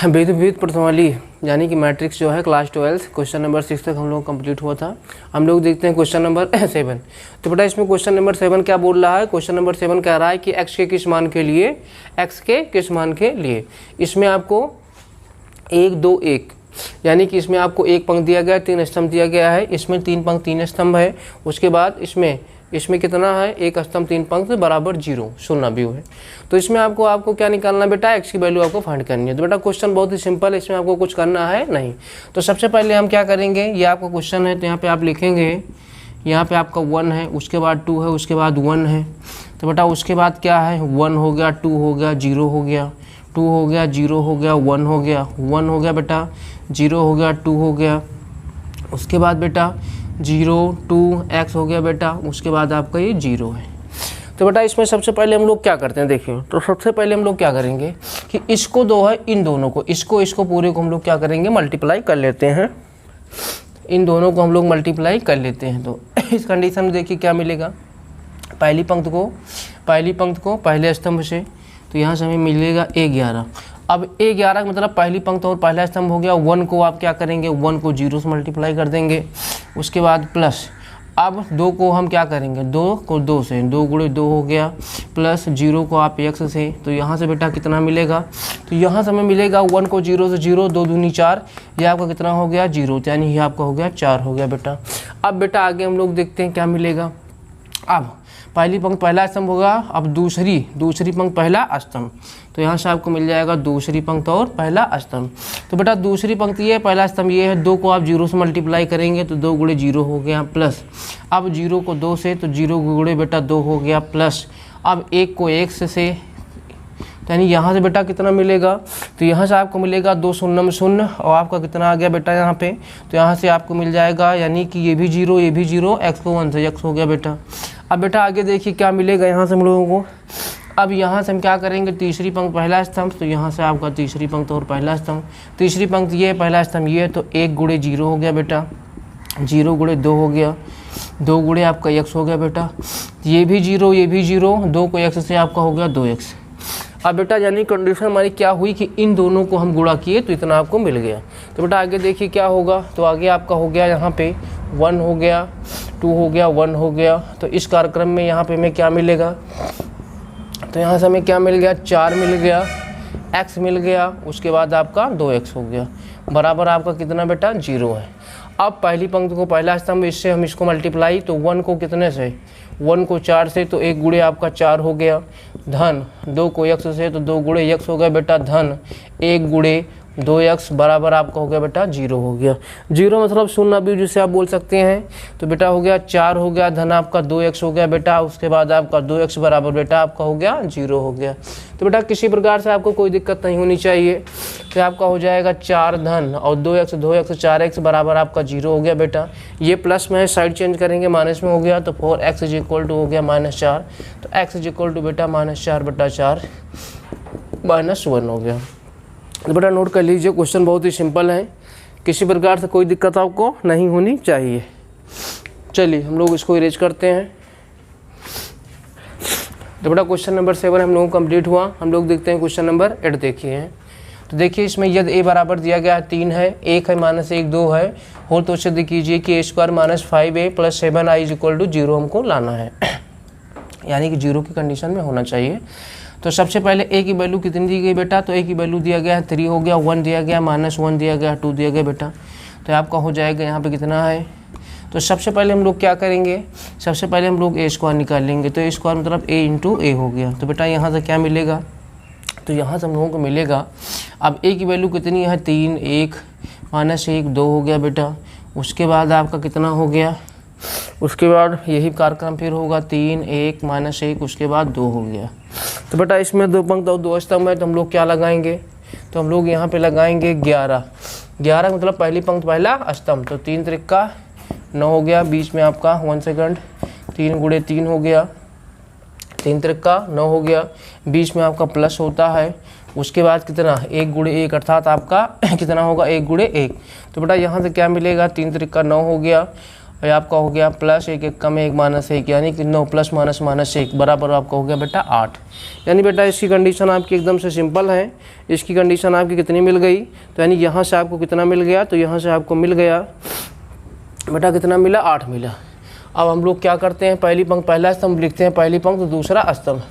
विविध प्रश्नावली यानी कि मैट्रिक्स जो है क्लास 12 क्वेश्चन नंबर 6 तक हम लोग कंप्लीट हुआ था। हम लोग देखते हैं क्वेश्चन नंबर 7। तो बेटा इसमें क्वेश्चन नंबर 7 क्या बोल रहा है। क्वेश्चन नंबर 7 कह रहा है कि x के किस मान के लिए इसमें आपको 1 2 1 यानी कि इसमें आपको एक पंक्ति दिया गया है, 3 स्तंभ दिया गया है। इसमें 3 पंक्ति 3 स्तंभ है। उसके बाद इसमें कितना है, एक स्तंभ 3 पंक्ति बराबर 0 शून्य व्यू है। तो इसमें आपको क्या निकालना बेटा, x की वैल्यू आपको फाइंड करनी है। तो बेटा क्वेश्चन बहुत ही सिंपल है, इसमें आपको कुछ करना है नहीं। तो सबसे पहले हम क्या करेंगे, ये आपका क्वेश्चन है तो यहाँ पे आप लिखेंगे, यहाँ पे आपका 1 है, उसके बाद 2 है, उसके बाद 1 है। तो बेटा उसके बाद क्या है, 1 हो गया, 2 हो गया, 0 हो गया, 2 हो गया, 0 हो गया, 1 हो गया, 1 हो गया बेटा, 0 हो गया, 2 हो गया, उसके बाद बेटा 0 2 x हो गया बेटा, उसके बाद आपका ये 0 है। तो बेटा इसमें सबसे पहले हम लोग क्या करते हैं, देखिए तो सबसे पहले हम लोग क्या करेंगे कि इसको दो है, इन दोनों को इसको पूरे को हम लोग क्या करेंगे, मल्टीप्लाई कर लेते हैं। इन दोनों को हम लोग मल्टीप्लाई कर लेते हैं। तो इस कंडीशन में देखिए क्या मिलेगा, पहली पंक्ति को पहले स्तंभ से, तो यहाँ से हमें मिलेगा A11। अब A11 मतलब पहली पंक्ति और पहला स्तंभ हो गया। 1 को आप क्या करेंगे, 1 को 0 से मल्टीप्लाई कर देंगे। उसके बाद प्लस, अब 2 को हम क्या करेंगे, 2 को 2 से, 2 गुणे 2 हो गया, प्लस 0 को आप x से, तो यहाँ से बेटा कितना मिलेगा, तो यहाँ से हमें मिलेगा 1 को 0 से 0, 2 दूनी 4, ये आपका कितना हो गया 0, यानी ये आपका हो गया 4 हो गया बेटा। अब बेटा आगे हम लोग देखते हैं क्या मिलेगा। अब पहली पंक्ति पहला स्तंभ होगा, अब दूसरी पंक्ति पहला स्तंभ, तो यहाँ से आपको मिल जाएगा दूसरी पंक्ति और पहला स्तंभ। तो बेटा दूसरी पंक्ति ये, पहला स्तंभ ये है, 2 को आप 0 से मल्टीप्लाई करेंगे तो 2 गुणे 0 हो गया, प्लस अब 0 को 2 से, तो 0 गुणे बेटा 2 हो गया, प्लस अब 1 को 1 से, यानी यहाँ से बेटा कितना मिलेगा, तो यहाँ से आपको मिलेगा 2 शून्य में 0, और आपका कितना आ गया बेटा यहाँ पे, तो यहाँ से आपको मिल जाएगा, यानी कि ये भी 0 ये भी 0, x को 1 से x हो गया बेटा। अब बेटा आगे देखिए क्या मिलेगा यहाँ से हम लोगों को। अब यहाँ से हम क्या करेंगे, तीसरी पंक्ति पहला स्तंभ, तो यहाँ से आपका तीसरी पंक्ति और पहला स्तंभ, तीसरी पंक्ति ये पहला स्तंभ ये, तो 1 गुणे 0 हो गया बेटा, 0 गुणे 2 हो गया, 2 गुणे आपका x हो गया बेटा, ये भी 0 ये भी 0, 2 को x से आपका हो गया 2x। अब बेटा यानी कंडीशन हमारी क्या हुई कि इन दोनों को हम गुणा किए तो इतना आपको मिल गया। तो बेटा आगे देखिए क्या होगा, तो आगे आपका हो गया यहाँ पे 1 हो गया, 2 हो गया, 1 हो गया। तो इस कार्यक्रम में यहाँ पे हमें क्या मिलेगा, तो यहाँ से हमें क्या मिल गया, 4 मिल गया, x मिल गया, उसके बाद आपका 2x हो गया, बराबर आपका कितना बेटा 0 है। अब पहली पंक्ति को पहला स्तंभ, इससे हम इसको मल्टीप्लाई, तो 1 को कितने से, 1 को 4 से, तो 1 गुणे आपका 4 हो गया, धन 2 को x से, तो 2 गुणे x हो गया बेटा, धन 1 गुणे 2x बराबर आपका हो गया बेटा 0 हो गया। 0 मतलब शून्य भी जिसे आप बोल सकते हैं। तो बेटा हो गया 4 हो गया, धन आपका 2x हो गया बेटा, उसके बाद आपका 2x बराबर बेटा आपका हो गया 0 हो गया। तो बेटा किसी प्रकार से आपको कोई दिक्कत नहीं होनी चाहिए। तो आपका हो जाएगा 4 धन और 2x 4x बराबर आपका 0 हो गया बेटा। ये प्लस में है, साइड चेंज करेंगे माइनस में हो गया, तो 4x इज इक्वल टू हो गया -4। तो x इज इक्वल टू बेटा -4 बटा 4 -1 हो गया। तो बेटा नोट कर लीजिए, क्वेश्चन बहुत ही सिंपल है, किसी प्रकार से कोई दिक्कत आपको नहीं होनी चाहिए। चलिए हम लोग इसको इरेज करते हैं। तो बेटा क्वेश्चन नंबर 7 हम लोगों को कंप्लीट हुआ। हम लोग देखते हैं क्वेश्चन नंबर 8 देखिए हैं। तो देखिए इसमें यदि a बराबर दिया गया है 3 है, 1 है -1 2 है, और तो सिद्ध कीजिए कि a² - 5a + 7i = 0 हमको लाना है, यानी कि 0 की कंडीशन में होना चाहिए। तो सबसे पहले a की वैल्यू कितनी दी गई बेटा, तो a की वैल्यू दिया गया है 3 हो गया, 1 दिया गया, -1 दिया गया, 2 दिया गया बेटा। तो आपका हो जाएगा यहाँ पे कितना है। तो सबसे पहले हम लोग क्या करेंगे, सबसे पहले हम लोग a² निकालेंगे। तो a² मतलब a × a हो गया। तो बेटा यहाँ से क्या मिलेगा, तो यहाँ से हम लोगों को मिलेगा, अब a की वैल्यू कितनी है 3, 1 -1 2 हो गया बेटा। उसके बाद आपका कितना हो गया, उसके बाद यही कार्यक्रम फिर होगा 3, 1 -1 उसके बाद 2 हो गया। तो बेटा इसमें 2 पंक्ति और 2 स्तंभ है, तो हम लोग क्या लगाएंगे, तो हम लोग यहाँ पे लगाएंगे 11 मतलब पहली पंक्ति पहला स्तंभ, तो 3 त्रिका 9 हो गया, बीच में आपका 1 सेकंड 3 गुणे 3 हो गया, 3 त्रिका 9 हो गया, बीच में आपका प्लस होता है। उसके बाद कितना 1 गुणे 1 अर्थात आपका कितना होगा 1 गुणे 1। तो बेटा यहाँ से क्या मिलेगा, 3 त्रिका 9 हो गया, और आपका हो गया प्लस 1 1 में 1 माइनस 1, यानी कि 9 प्लस माइनस माइनस 1 बराबर आपका हो गया बेटा 8। यानी बेटा इसकी कंडीशन आपकी एकदम से सिंपल है। इसकी कंडीशन आपकी कितनी मिल गई, तो यानी यहाँ से आपको कितना मिल गया, तो यहाँ से आपको मिल गया बेटा कितना मिला, 8 मिला। अब हम लोग क्या करते हैं, पहली पंक्ति पहला स्तंभ लिखते हैं, पहली पंक्ति दूसरा स्तंभ।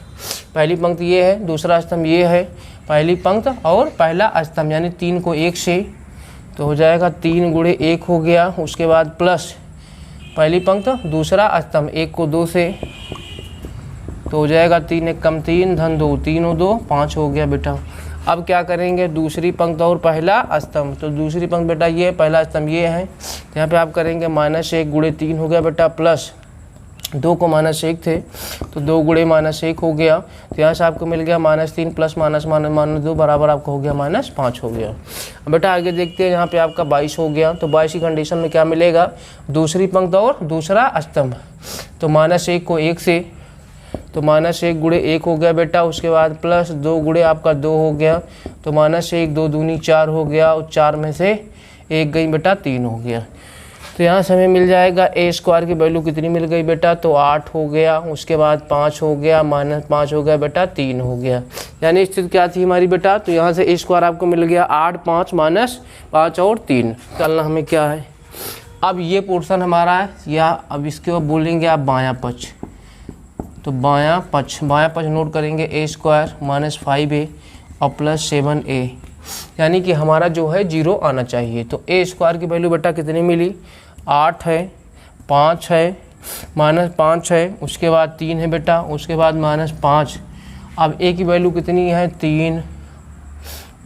पहली पंक्ति ये है, दूसरा स्तंभ ये है, पहली पंक्ति और पहला स्तंभ, यानी 3 को 1 से, तो हो जाएगा 3 गुणे 1 हो गया। उसके बाद प्लस पहली पंक्ति दूसरा स्तंभ 1 को 2 से, तो हो जाएगा 3 1 कम 3 धन 2 3 और 2 5 हो गया बेटा। अब क्या करेंगे, दूसरी पंक्ति और पहला स्तंभ, तो दूसरी पंक्ति बेटा ये है, पहला स्तंभ ये है, तो यहाँ पे आप करेंगे -1 गुणे 3 हो गया बेटा, प्लस 2 को -1 थे तो 2 गुणे -1 हो गया, तो यहाँ से आपको मिल गया -3 प्लस -2 बराबर आपको हो गया -5 हो गया। अब बेटा आगे देखते हैं, यहाँ पे आपका 22 हो गया, तो 22 की कंडीशन में क्या मिलेगा, दूसरी पंक्ति और दूसरा स्तंभ, तो -1 को 1 से, तो -1 गुणे 1 हो गया बेटा। उसके बाद प्लस 2 गुणे आपका 2 हो गया, तो -1 2 दूनी 4 हो गया, और 4 में से 1 गई बेटा 3 हो गया। तो यहाँ से हमें मिल जाएगा ए स्क्वायर की वैल्यू कितनी मिल गई बेटा, तो 8 हो गया। उसके बाद 5 हो गया, -5 हो गया बेटा, 3 हो गया। यानी स्थिति क्या थी हमारी बेटा, तो यहाँ से ए स्क्वायर आपको मिल गया 8 5 -5 और 3। निकालना हमें क्या है, अब ये पोर्शन हमारा है, या अब इसके बाद बोलेंगे आप बायां पक्ष, तो बायां पक्ष नोट करेंगे ए स्क्वायर -5a और प्लस 7a, यानी कि हमारा जो है 0 आना चाहिए। तो ए स्क्वायर की वैल्यू बेटा कितनी मिली, 8 है, 5 है, -5 है, उसके बाद 3 है बेटा, उसके बाद -5। अब ए की वैल्यू कितनी है, 3,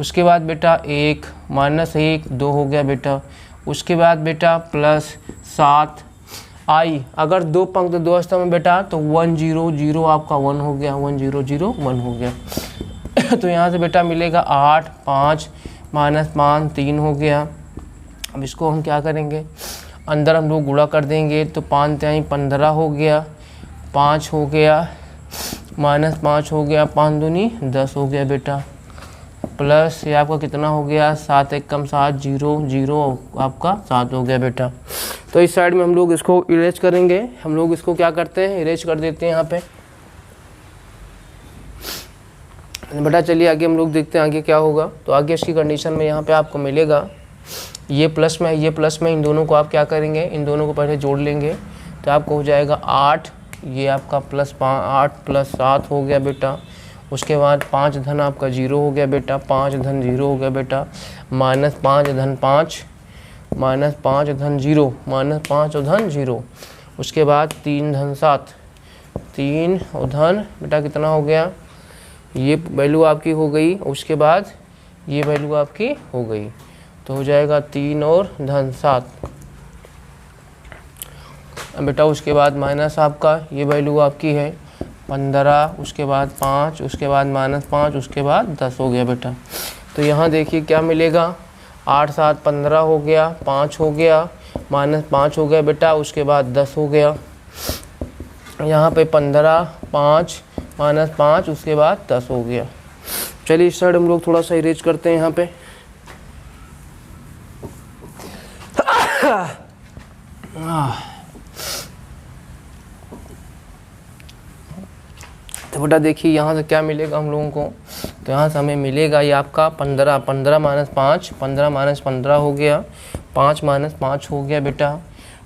उसके बाद बेटा 1 -1 2 हो गया बेटा। उसके बाद बेटा प्लस 7 आई, अगर 2 पंक्ति 2 स्तंभ में बेटा, तो 1 0 0 आपका 1 हो गया, 1 0 0 1 हो गया। तो यहाँ से बेटा मिलेगा 8 5 -5 3 हो गया। अब इसको हम क्या करेंगे, अंदर हम लोग गुणा कर देंगे, तो 5 3 15 हो गया, 5 हो गया, -5 हो गया, 5 दूनी 10 हो गया बेटा, प्लस ये आपका कितना हो गया, 7 1 कम 7 0 0 आपका 7 हो गया बेटा। तो इस साइड में हम लोग इसको इरेज करेंगे, हम लोग इसको क्या करते हैं, इरेज कर देते हैं यहाँ पे बेटा। चलिए आगे हम लोग देखते हैं आगे क्या होगा। तो आगे इसकी कंडीशन में यहाँ पे आपको मिलेगा, ये प्लस में है, ये प्लस में, इन दोनों को आप क्या करेंगे, इन दोनों को पहले जोड़ लेंगे, तो आपको हो जाएगा 8, ये आपका प्लस 8 प्लस 7 हो गया बेटा। उसके बाद 5 धन आपका 0 हो गया बेटा, 5 धन 0 हो गया बेटा, -5 धन 5 -5 धन 0 -5 और धन 0। उसके बाद 3 धन 7 3 और धन बेटा कितना हो गया, ये वैल्यू आपकी हो गई। उसके बाद ये वैल्यू आपकी हो गई, तो हो जाएगा 3 और धन 7 बेटा। उसके बाद माइनस आपका ये वैल्यू आपकी है 15, उसके बाद 5, उसके बाद -5, उसके बाद 10 हो गया बेटा। तो यहाँ देखिए क्या मिलेगा, 8 7 15 हो गया, 5 हो गया, -5 हो गया बेटा, उसके बाद 10 हो गया। यहाँ पे 15 5 -5, उसके बाद 10 हो गया। चलिए इस साइड हम लोग थोड़ा सा इरेज करते हैं यहाँ पे। तो बेटा देखिए यहाँ से क्या मिलेगा हम लोगों को, तो यहाँ से हमें मिलेगा ये आपका 15 15 -5 15 -15 हो गया, 5 -5 हो गया बेटा।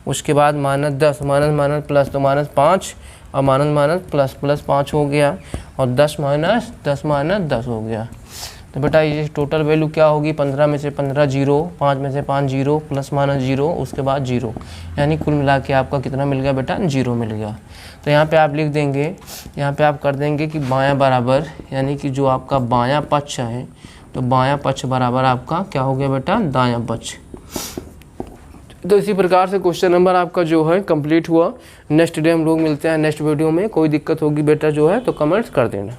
उसके बाद -10 माइनस प्लस, तो -5 और माइनस प्लस प्लस 5 हो गया, और 10 -10 हो गया। तो बेटा ये टोटल वैल्यू क्या होगी, 15 में से 15 0, 5 में से 5 0, प्लस माइनस 0, उसके बाद 0, यानी कुल मिला के आपका कितना मिल गया बेटा, 0 मिल गया। तो यहाँ पे आप लिख देंगे, यहाँ पे आप कर देंगे कि बायां बराबर, यानी कि जो आपका बायां पक्ष है, तो बायां पक्ष बराबर आपका क्या हो गया बेटा, दायां पक्ष। तो इसी प्रकार से क्वेश्चन नंबर आपका जो है कंप्लीट हुआ। नेक्स्ट डे हम लोग मिलते हैं नेक्स्ट वीडियो में। कोई दिक्कत होगी बेटा जो है तो कमेंट्स कर देना।